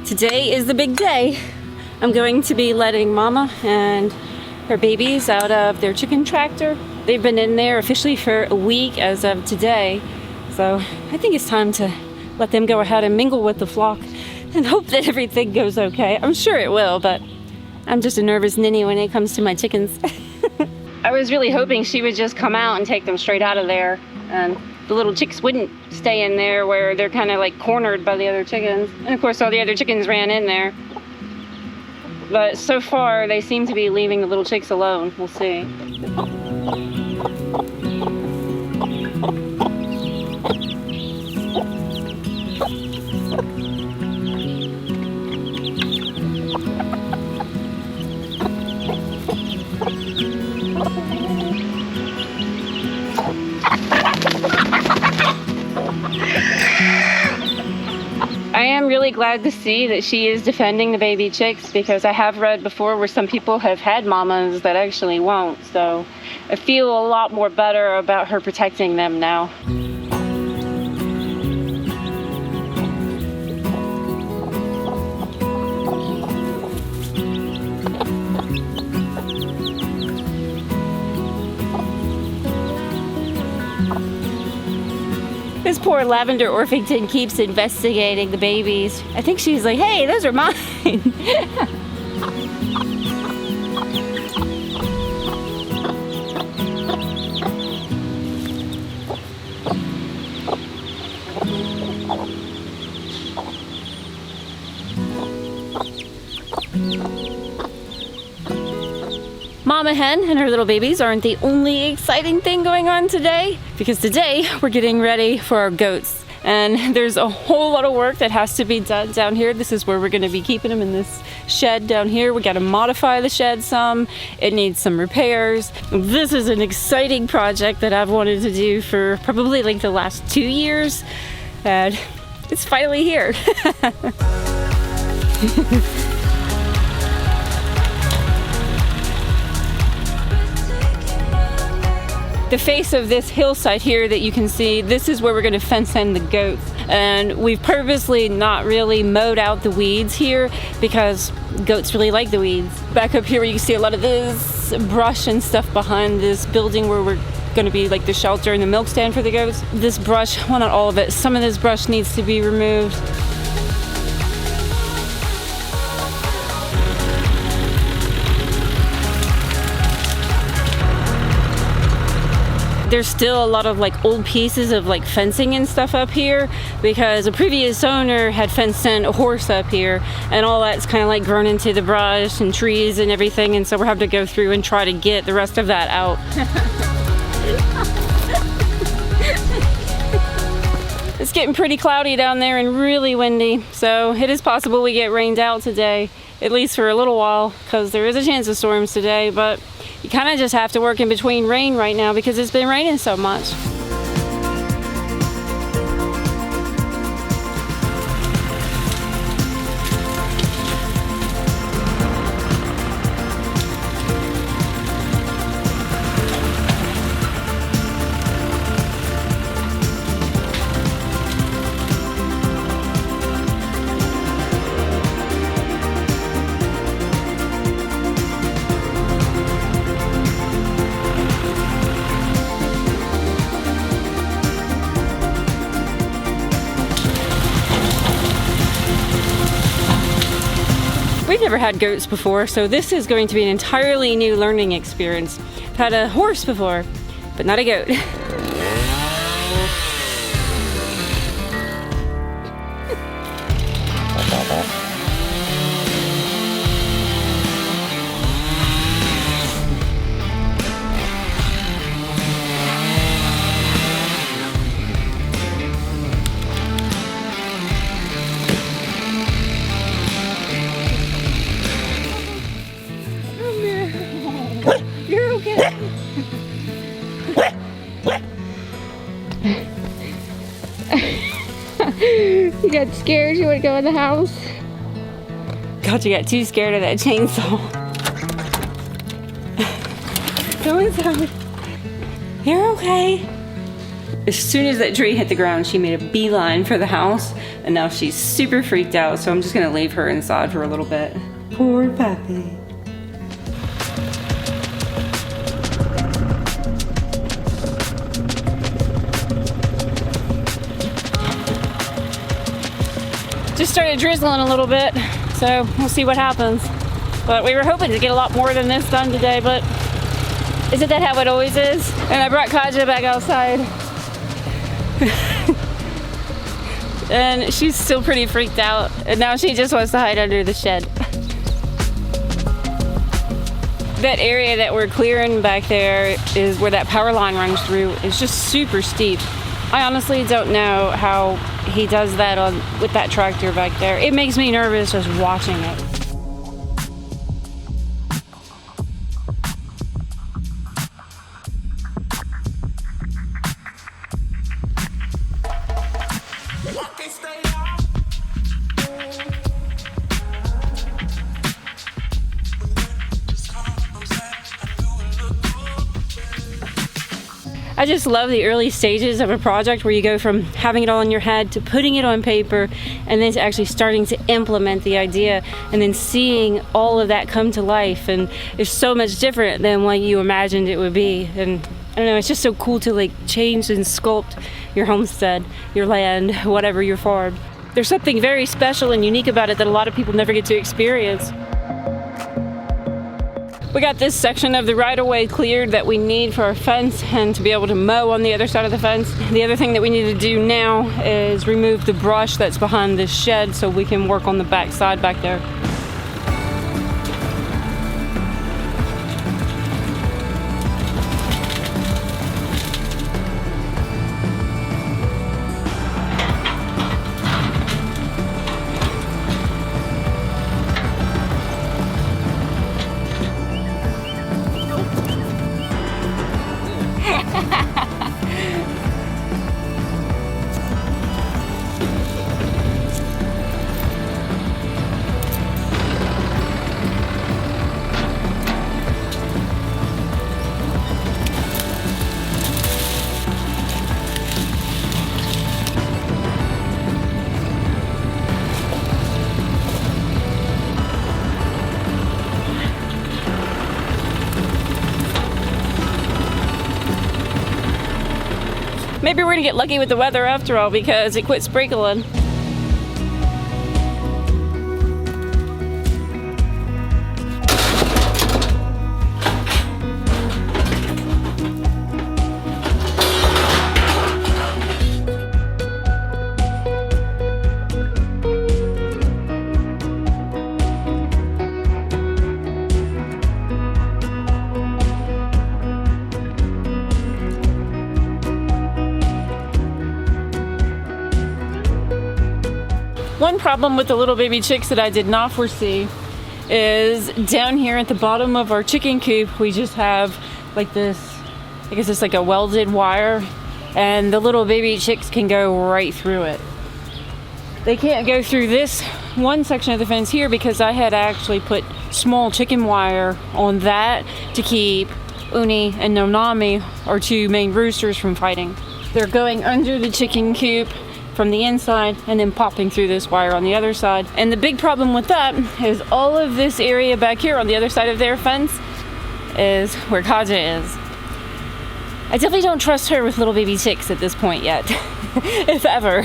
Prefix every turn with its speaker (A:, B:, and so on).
A: Today is the big day. I'm going to be letting Mama and her babies out of their chicken tractor. They've been in there officially for a week as of today. So I think it's time to let them go ahead and mingle with the flock and hope that everything goes okay. I'm sure it will, but I'm just a nervous ninny when it comes to my chickens. I was really hoping she would just come out and take them straight out of there, and the little chicks wouldn't stay in there where they're kind of like cornered by the other chickens. And of course all the other chickens ran in there. But so far they seem to be leaving the little chicks alone. We'll see. I am really glad to see that she is defending the baby chicks, because I have read before where some people have had mamas that actually won't. So I feel a lot more better about her protecting them now. This poor Lavender Orpington keeps investigating the babies. I think she's like, hey, those are mine. Mama hen and her little babies aren't the only exciting thing going on today, because today we're getting ready for our goats. And there's a whole lot of work that has to be done down here. This is where we're going to be keeping them, in this shed down here. We got to modify the shed some. It needs some repairs. This is an exciting project that I've wanted to do for probably like the last 2 years. And it's finally here. The face of this hillside here that you can see, this is where we're going to fence in the goats. And we've purposely not really mowed out the weeds here because goats really like the weeds. Back up here you can see a lot of this brush and stuff behind this building where we're going to be like the shelter and the milk stand for the goats. This brush, well, not all of it, some of this brush needs to be removed. There's still a lot of like old pieces of like fencing and stuff up here, because a previous owner had fenced in a horse up here, and all that's kind of like grown into the brush and trees and everything, and so we're having to go through and try to get the rest of that out. It's getting pretty cloudy down there and really windy, so it is possible we get rained out today, at least for a little while, because there is a chance of storms today. But you kind of just have to work in between rain right now because it's been raining so much. We've never had goats before, so this is going to be an entirely new learning experience. I've had a horse before, but not a goat. You're okay. You got scared? You want to go in the house? God, you got too scared of that chainsaw. Go inside. You're okay. As soon as that tree hit the ground, she made a beeline for the house and now she's super freaked out, so I'm just gonna leave her inside for a little bit. Poor puppy. Just started drizzling a little bit, so we'll see what happens. But we were hoping to get a lot more than this done today, but isn't that how it always is? And I brought Kaja back outside. And she's still pretty freaked out, and now she just wants to hide under the shed. That area that we're clearing back there is where that power line runs through. It's just super steep. I honestly don't know how he does that with that tractor back there. It makes me nervous just watching it. I just love the early stages of a project where you go from having it all in your head to putting it on paper and then to actually starting to implement the idea and then seeing all of that come to life. And it's so much different than what you imagined it would be. And I don't know, it's just so cool to like change and sculpt your homestead, your land, whatever your farm. There's something very special and unique about it that a lot of people never get to experience. We got this section of the right-of-way cleared that we need for our fence and to be able to mow on the other side of the fence. The other thing that we need to do now is remove the brush that's behind this shed so we can work on the back side back there. Maybe we're gonna get lucky with the weather after all because it quit sprinkling. One problem with the little baby chicks that I did not foresee is down here at the bottom of our chicken coop, we just have like this, I guess it's like a welded wire, and the little baby chicks can go right through it. They can't go through this one section of the fence here because I had actually put small chicken wire on that to keep Uni and Nonami, our two main roosters, from fighting. They're going under the chicken coop from the inside and then popping through this wire on the other side. And the big problem with that is all of this area back here on the other side of their fence is where Kaja is. I definitely don't trust her with little baby chicks at this point yet, if ever.